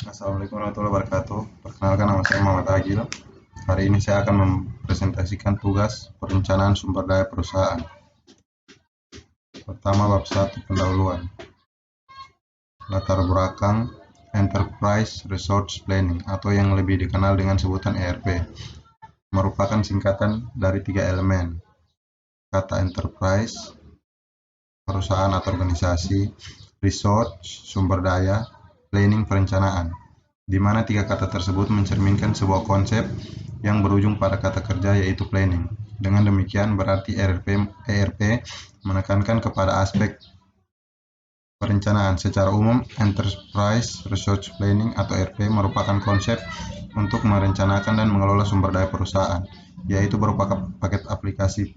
Assalamualaikum warahmatullahi wabarakatuh. Perkenalkan, nama saya Muhammad Agil. Hari ini saya akan mempresentasikan tugas perencanaan sumber daya perusahaan. Pertama, bab 1, pendahuluan. Latar belakang Enterprise Resource Planning atau yang lebih dikenal dengan sebutan ERP merupakan singkatan dari 3 elemen. Kata enterprise, perusahaan atau organisasi, resource, sumber daya, planning, perencanaan, di mana 3 kata tersebut mencerminkan sebuah konsep yang berujung pada kata kerja yaitu planning. Dengan demikian berarti ERP menekankan kepada aspek perencanaan. Secara umum, Enterprise Resource Planning atau ERP merupakan konsep untuk merencanakan dan mengelola sumber daya perusahaan, yaitu berupa paket aplikasi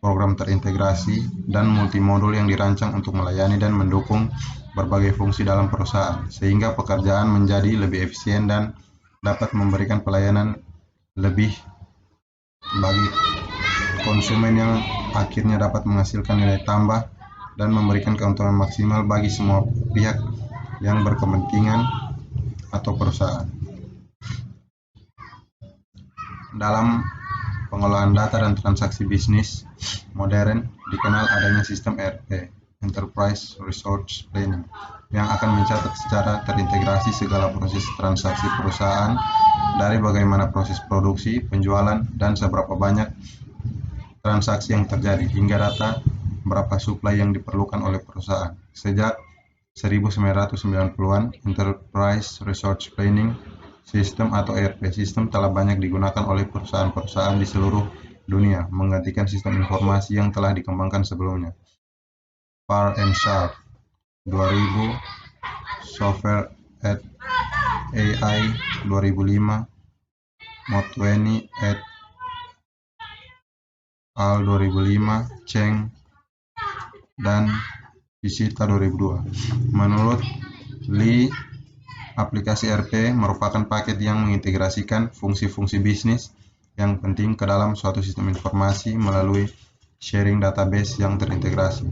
program terintegrasi dan multimodul yang dirancang untuk melayani dan mendukung berbagai fungsi dalam perusahaan, sehingga pekerjaan menjadi lebih efisien dan dapat memberikan pelayanan lebih bagi konsumen yang akhirnya dapat menghasilkan nilai tambah dan memberikan keuntungan maksimal bagi semua pihak yang berkepentingan atau perusahaan. Dalam pengolahan data dan transaksi bisnis modern dikenal adanya sistem ERP, Enterprise Resource Planning, yang akan mencatat secara terintegrasi segala proses transaksi perusahaan, dari bagaimana proses produksi, penjualan, dan seberapa banyak transaksi yang terjadi, hingga data berapa suplai yang diperlukan oleh perusahaan. Sejak 1990-an, Enterprise Resource Planning System atau ERP System telah banyak digunakan oleh perusahaan-perusahaan di seluruh dunia, menggantikan sistem informasi yang telah dikembangkan sebelumnya. Parr and Sharp, 2000, Software at AI, 2005, Motweni et al. 2005, Cheng dan Visita 2002. Menurut Lee, aplikasi ERP merupakan paket yang mengintegrasikan fungsi-fungsi bisnis yang penting ke dalam suatu sistem informasi melalui sharing database yang terintegrasi.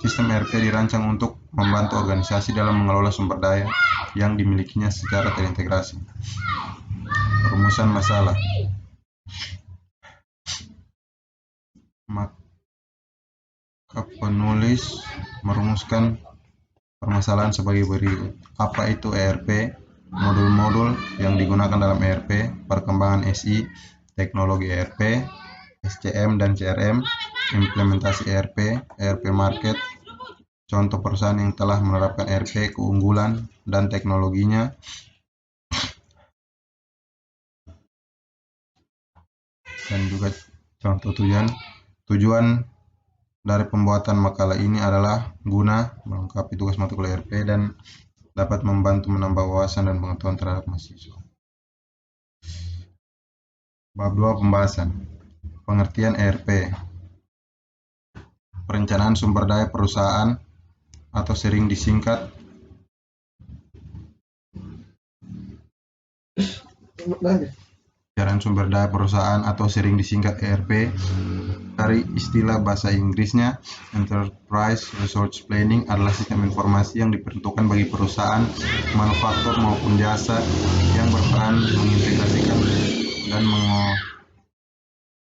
Sistem ERP dirancang untuk membantu organisasi dalam mengelola sumber daya yang dimilikinya secara terintegrasi. Perumusan masalah. Maka penulis merumuskan permasalahan sebagai berikut. Apa itu ERP? Modul-modul yang digunakan dalam ERP, perkembangan SI, teknologi ERP, SCM dan CRM, implementasi ERP, ERP market, contoh perusahaan yang telah menerapkan ERP, keunggulan dan teknologinya, dan juga contoh tujuan. Tujuan dari pembuatan makalah ini adalah guna melengkapi tugas mata kuliah ERP dan dapat membantu menambah wawasan dan pengetahuan terhadap mahasiswa. Bab 2, pembahasan. Pengertian ERP. Perencanaan sumber daya perusahaan atau sering disingkat perencanaan sumber daya perusahaan atau sering disingkat ERP dari istilah bahasa Inggrisnya. Enterprise Resource Planning adalah sistem informasi yang diperuntukkan bagi perusahaan, manufaktur maupun jasa yang berperan mengintegrasikan dan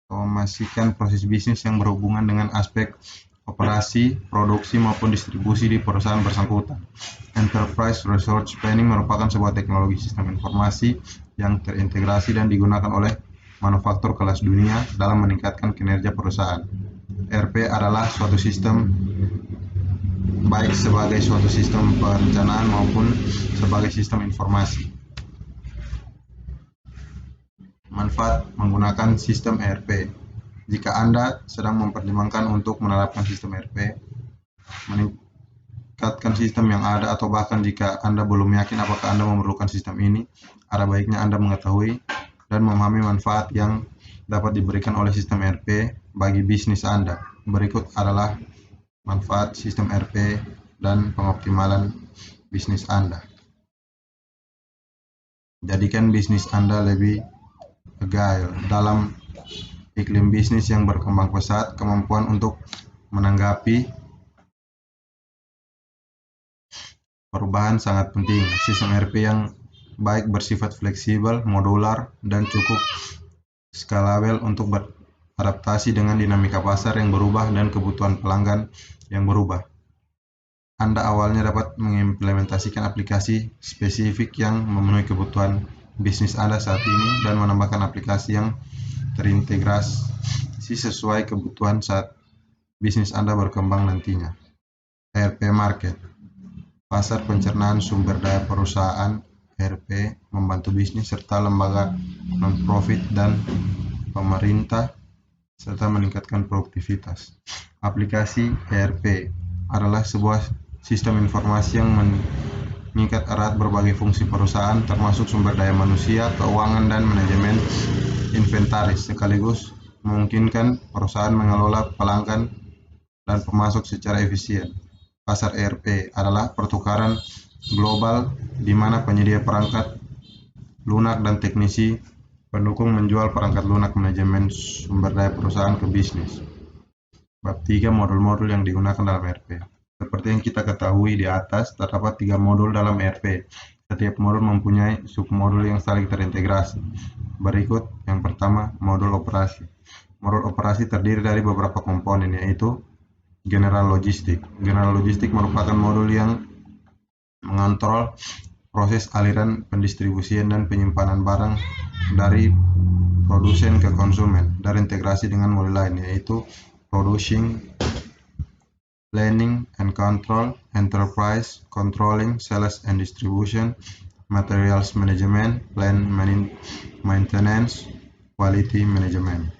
mengotomasikan proses bisnis yang berhubungan dengan aspek operasi, produksi maupun distribusi di perusahaan bersangkutan. Enterprise Resource Planning merupakan sebuah teknologi sistem informasi yang terintegrasi dan digunakan oleh manufaktur kelas dunia dalam meningkatkan kinerja perusahaan. ERP adalah suatu sistem baik sebagai suatu sistem perencanaan maupun sebagai sistem informasi. Manfaat menggunakan sistem ERP. Jika Anda sedang mempertimbangkan untuk menerapkan sistem ERP, meningkatkan sistem yang ada, atau bahkan jika Anda belum yakin apakah Anda memerlukan sistem ini, ada baiknya Anda mengetahui dan memahami manfaat yang dapat diberikan oleh sistem ERP bagi bisnis Anda. Berikut adalah manfaat sistem ERP dan pengoptimalan bisnis Anda. Jadikan bisnis Anda lebih agile dalam iklim bisnis yang berkembang pesat. Kemampuan untuk menanggapi perubahan sangat penting. Sistem ERP yang baik bersifat fleksibel, modular, dan cukup skalabel untuk beradaptasi dengan dinamika pasar yang berubah dan kebutuhan pelanggan yang berubah. Anda awalnya dapat mengimplementasikan aplikasi spesifik yang memenuhi kebutuhan bisnis Anda saat ini dan menambahkan aplikasi yang terintegrasi sesuai kebutuhan saat bisnis Anda berkembang nantinya. ERP Market. Pasar pencernaan sumber daya perusahaan ERP membantu bisnis serta lembaga non-profit dan pemerintah serta meningkatkan produktivitas. Aplikasi ERP adalah sebuah sistem informasi yang mengikat erat berbagai fungsi perusahaan termasuk sumber daya manusia, keuangan, dan manajemen inventaris, sekaligus memungkinkan perusahaan mengelola pelanggan dan pemasok secara efisien. Pasar ERP adalah pertukaran global di mana penyedia perangkat lunak dan teknisi pendukung menjual perangkat lunak manajemen sumber daya perusahaan ke bisnis. Bab 3. Modul-modul yang digunakan dalam ERP. Seperti yang kita ketahui di atas, terdapat 3 modul dalam ERP. Setiap modul mempunyai submodul yang saling terintegrasi. Berikut yang pertama, modul operasi. Modul operasi terdiri dari beberapa komponen, yaitu General Logistik. General Logistik merupakan modul yang mengontrol proses aliran pendistribusian dan penyimpanan barang dari produsen ke konsumen, dan integrasi dengan modul lain, yaitu Producing, Planning and Control, Enterprise, Controlling, Sales and Distribution, Materials Management, Plant Maintenance, Quality Management.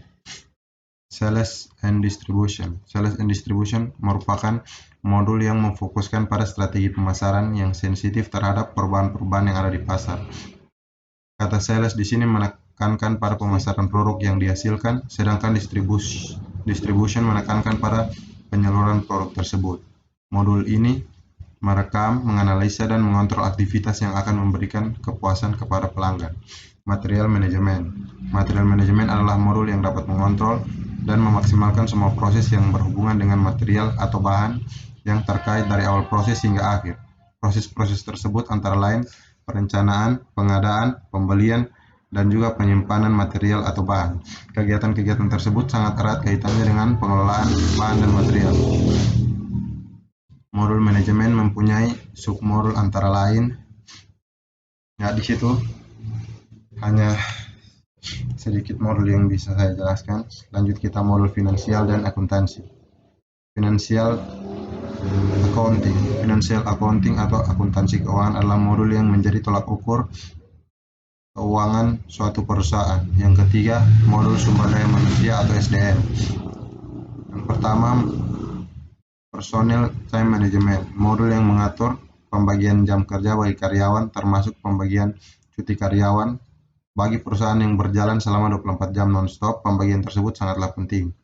Sales and Distribution. Sales and Distribution merupakan modul yang memfokuskan pada strategi pemasaran yang sensitif terhadap perubahan-perubahan yang ada di pasar. Kata sales di sini menekankan pada pemasaran produk yang dihasilkan, sedangkan distribution menekankan pada penyaluran produk tersebut. Modul ini merekam, menganalisa, dan mengontrol aktivitas yang akan memberikan kepuasan kepada pelanggan. Material Management. Material Management adalah modul yang dapat mengontrol dan memaksimalkan semua proses yang berhubungan dengan material atau bahan yang terkait dari awal proses hingga akhir. Proses-proses tersebut antara lain perencanaan, pengadaan, pembelian, dan juga penyimpanan material atau bahan. Kegiatan-kegiatan tersebut sangat erat kaitannya dengan pengelolaan bahan dan material. Modul manajemen mempunyai submodul antara lain. Ya, di situ hanya sedikit modul yang bisa saya jelaskan. Lanjut kita modul finansial dan akuntansi. Financial Accounting. Financial Accounting atau akuntansi keuangan adalah modul yang menjadi tolak ukur keuangan suatu perusahaan. Yang ketiga, modul sumber daya manusia atau SDM. Yang pertama, Personal Time Management, modul yang mengatur pembagian jam kerja bagi karyawan termasuk pembagian cuti karyawan. Bagi perusahaan yang berjalan selama 24 jam non-stop, pembagian tersebut sangatlah penting.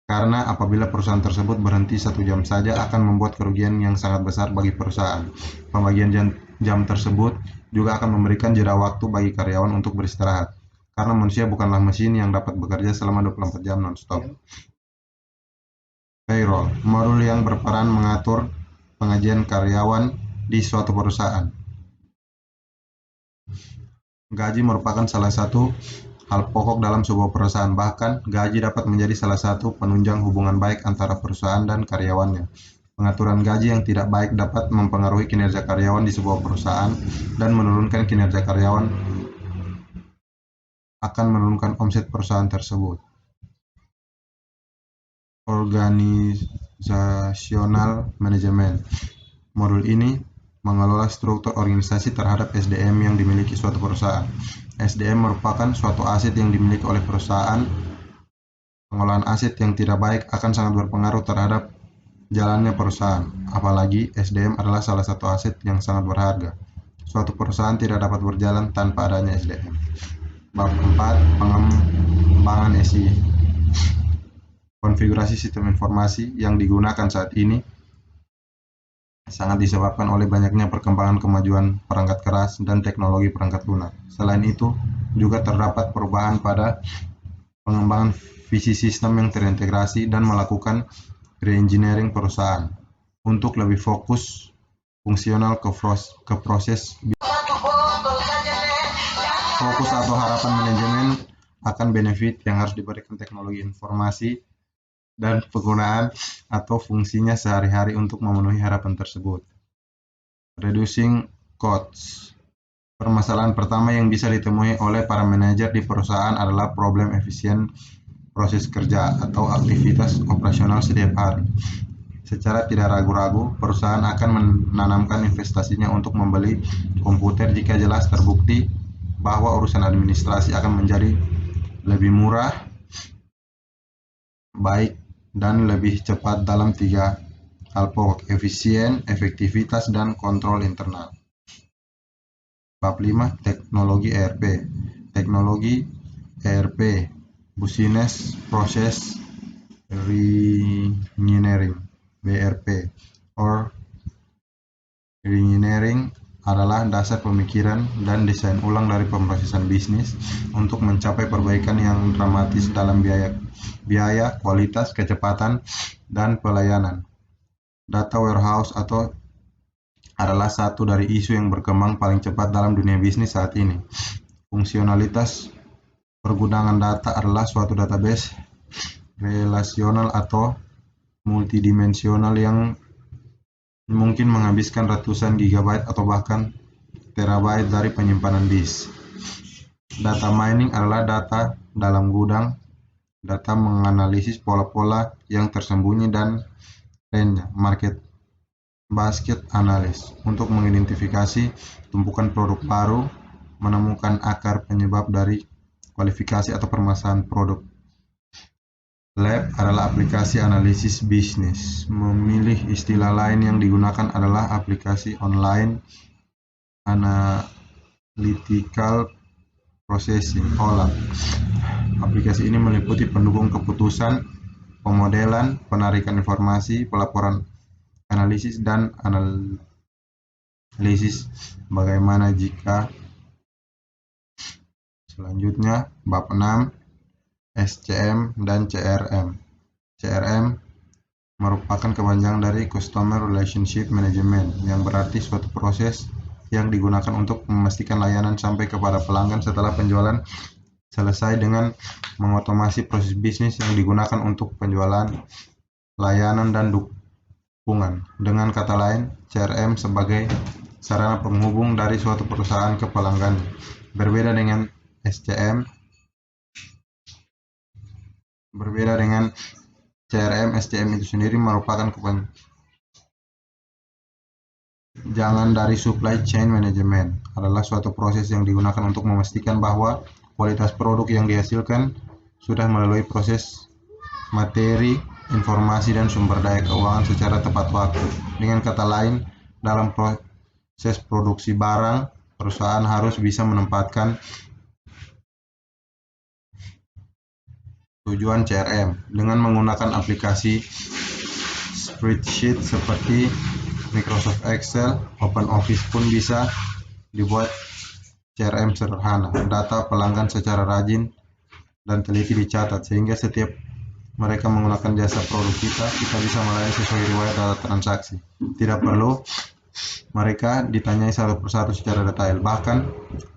Karena apabila perusahaan tersebut berhenti 1 jam saja akan membuat kerugian yang sangat besar bagi perusahaan. Pembagian jam tersebut juga akan memberikan jeda waktu bagi karyawan untuk beristirahat, karena manusia bukanlah mesin yang dapat bekerja selama 24 jam non-stop. Payroll, modul yang berperan mengatur pengajian karyawan di suatu perusahaan. Gaji merupakan salah satu hal pokok dalam sebuah perusahaan, bahkan gaji dapat menjadi salah satu penunjang hubungan baik antara perusahaan dan karyawannya. Pengaturan gaji yang tidak baik dapat mempengaruhi kinerja karyawan di sebuah perusahaan dan menurunkan kinerja karyawan akan menurunkan omset perusahaan tersebut. Organizational Management. Modul ini mengelola struktur organisasi terhadap SDM yang dimiliki suatu perusahaan. SDM merupakan suatu aset yang dimiliki oleh perusahaan. Pengelolaan aset yang tidak baik akan sangat berpengaruh terhadap jalannya perusahaan, apalagi SDM adalah salah satu aset yang sangat berharga. Suatu perusahaan tidak dapat berjalan tanpa adanya SDM. Bab 4. Pengembangan SI. Konfigurasi sistem informasi yang digunakan saat ini sangat disebabkan oleh banyaknya perkembangan kemajuan perangkat keras dan teknologi perangkat lunak. Selain itu, juga terdapat perubahan pada pengembangan visi sistem yang terintegrasi dan melakukan re-engineering perusahaan untuk lebih fokus fungsional ke proses. Fokus atau harapan manajemen akan benefit yang harus diberikan teknologi informasi dan penggunaan atau fungsinya sehari-hari untuk memenuhi harapan tersebut. Reducing costs. Permasalahan pertama yang bisa ditemui oleh para manajer di perusahaan adalah problem efisien proses kerja atau aktivitas operasional setiap hari. Secara tidak ragu-ragu, perusahaan akan menanamkan investasinya untuk membeli komputer jika jelas terbukti bahwa urusan administrasi akan menjadi lebih murah, baik, dan lebih cepat dalam 3 hal pokok: efisien, efektivitas, dan kontrol internal. Bab 5. Teknologi ERP. Teknologi ERP, Business Process Reengineering (BRP) or Reengineering adalah dasar pemikiran dan desain ulang dari pemrosesan bisnis untuk mencapai perbaikan yang dramatis dalam biaya, kualitas, kecepatan, dan pelayanan. Data warehouse adalah satu dari isu yang berkembang paling cepat dalam dunia bisnis saat ini. Fungsionalitas pergunaan data adalah suatu database relasional atau multidimensional yang mungkin menghabiskan ratusan gigabyte atau bahkan terabyte dari penyimpanan disk. Data mining adalah data dalam gudang, data menganalisis pola-pola yang tersembunyi dan lainnya. Basket analis untuk mengidentifikasi tumpukan produk baru, menemukan akar penyebab dari kualifikasi atau permasalahan produk. Lab adalah aplikasi analisis bisnis. Memilih istilah lain yang digunakan adalah aplikasi online analytical processing (OLAP). Aplikasi ini meliputi pendukung keputusan, pemodelan, penarikan informasi, pelaporan analisis, dan analisis bagaimana jika. Selanjutnya, bab 6, SCM dan CRM. CRM merupakan kepanjangan dari Customer Relationship Management, yang berarti suatu proses yang digunakan untuk memastikan layanan sampai kepada pelanggan setelah penjualan selesai dengan mengotomasi proses bisnis yang digunakan untuk penjualan, layanan, dan dengan kata lain, CRM sebagai sarana penghubung dari suatu perusahaan ke pelanggan. Berbeda dengan CRM, SCM itu sendiri merupakan kepanjangan dari Supply Chain Management, adalah suatu proses yang digunakan untuk memastikan bahwa kualitas produk yang dihasilkan sudah melalui proses materi, informasi, dan sumber daya keuangan secara tepat waktu. Dengan kata lain, dalam proses produksi barang, perusahaan harus bisa menempatkan tujuan CRM. Dengan menggunakan aplikasi spreadsheet seperti Microsoft Excel, OpenOffice pun bisa dibuat CRM sederhana. Data pelanggan secara rajin dan teliti dicatat, sehingga setiap mereka menggunakan jasa produk kita bisa melayani sesuai riwayat data transaksi. Tidak perlu mereka ditanyai satu persatu secara detail. Bahkan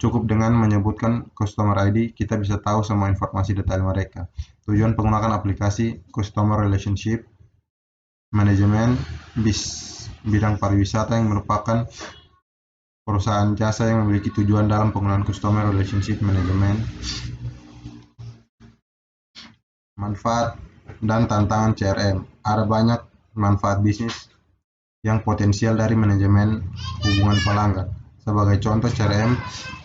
cukup dengan menyebutkan customer ID, kita bisa tahu semua informasi detail mereka. Tujuan penggunaan aplikasi Customer Relationship Management bidang pariwisata yang merupakan perusahaan jasa yang memiliki tujuan dalam penggunaan Customer Relationship Management. Manfaat dan tantangan CRM. Ada banyak manfaat bisnis yang potensial dari manajemen hubungan pelanggan. Sebagai contoh, CRM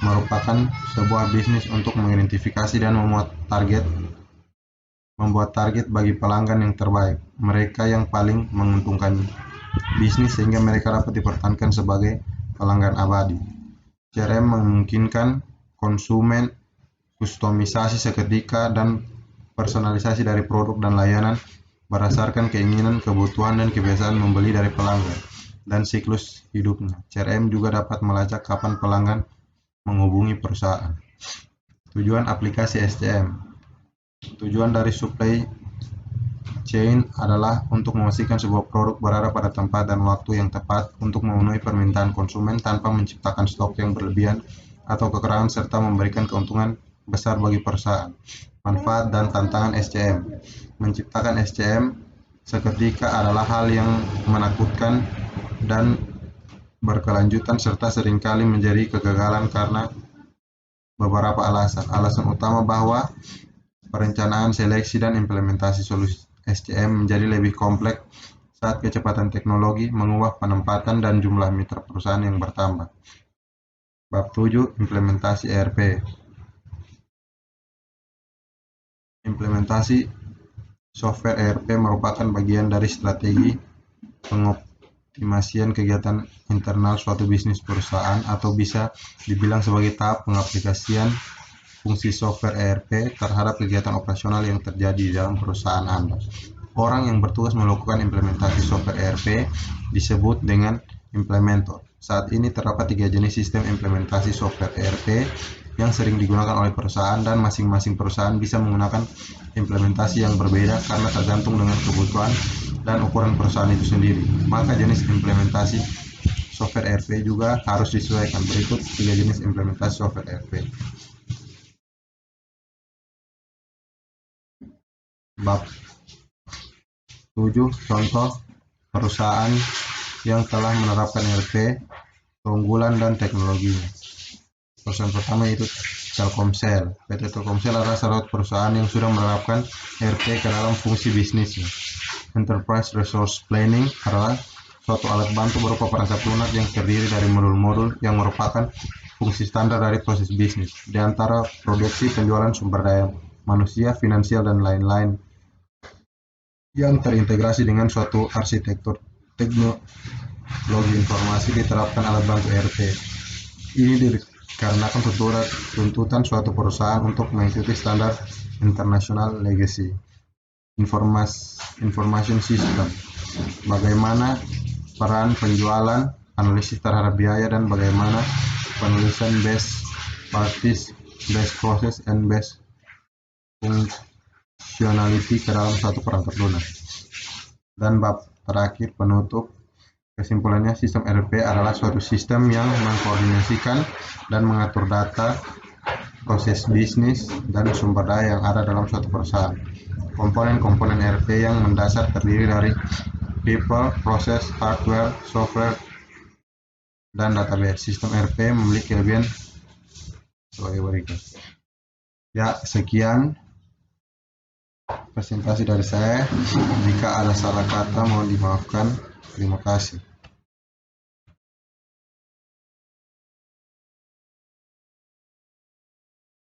merupakan sebuah bisnis untuk mengidentifikasi dan membuat target bagi pelanggan yang terbaik, mereka yang paling menguntungkan bisnis sehingga mereka dapat dipertahankan sebagai pelanggan abadi. CRM memungkinkan konsumen kustomisasi seketika dan personalisasi dari produk dan layanan berdasarkan keinginan, kebutuhan, dan kebiasaan membeli dari pelanggan dan siklus hidupnya. CRM juga dapat melacak kapan pelanggan menghubungi perusahaan. Tujuan aplikasi SCM. Tujuan dari supply chain adalah untuk memastikan sebuah produk berada pada tempat dan waktu yang tepat untuk memenuhi permintaan konsumen tanpa menciptakan stok yang berlebihan atau kekurangan serta memberikan keuntungan besar bagi perusahaan. Manfaat dan tantangan SCM. Menciptakan SCM seketika adalah hal yang menakutkan dan berkelanjutan serta seringkali menjadi kegagalan karena beberapa alasan. Alasan utama bahwa perencanaan, seleksi, dan implementasi solusi SCM menjadi lebih kompleks saat kecepatan teknologi mengubah penempatan dan jumlah mitra perusahaan yang bertambah. Bab 7. Implementasi ERP. Implementasi software ERP merupakan bagian dari strategi pengoptimasian kegiatan internal suatu bisnis perusahaan, atau bisa dibilang sebagai tahap pengaplikasian fungsi software ERP terhadap kegiatan operasional yang terjadi di dalam perusahaan Anda. Orang yang bertugas melakukan implementasi software ERP disebut dengan implementer. Saat ini terdapat 3 jenis sistem implementasi software ERP yang sering digunakan oleh perusahaan, dan masing-masing perusahaan bisa menggunakan implementasi yang berbeda karena tergantung dengan kebutuhan dan ukuran perusahaan itu sendiri. Maka jenis implementasi software ERP juga harus disesuaikan. Berikut 3 jenis implementasi software ERP. Bab 7. Contoh perusahaan yang telah menerapkan ERP, keunggulan dan teknologinya. Perusahaan pertama yaitu Telkomsel. PT Telkomsel adalah salah satu perusahaan yang sudah menerapkan ERP ke dalam fungsi bisnisnya. Enterprise Resource Planning adalah suatu alat bantu berupa perangkat lunak yang terdiri dari modul-modul yang merupakan fungsi standar dari proses bisnis, di antara produksi, penjualan, sumber daya manusia, finansial, dan lain-lain, yang terintegrasi dengan suatu arsitektur teknologi informasi diterapkan alat bantu ERP. Ini dikarenakan tuntutan suatu perusahaan untuk mengikuti standar internasional legacy information system. Bagaimana peran penjualan, analisis terhadap biaya, dan bagaimana penulisan best practice, best process, and best functionality ke dalam satu perangkat lunak. Dan bab terakhir penutup. Kesimpulannya, sistem ERP adalah suatu sistem yang mengkoordinasikan dan mengatur data, proses bisnis, dan sumber daya yang ada dalam suatu perusahaan. Komponen-komponen ERP yang mendasar terdiri dari people, proses, hardware, software, dan database. Sistem ERP memiliki kelebihan sebagai berikut. Ya, sekian presentasi dari saya. Jika ada salah kata mohon dimaafkan. Terima kasih.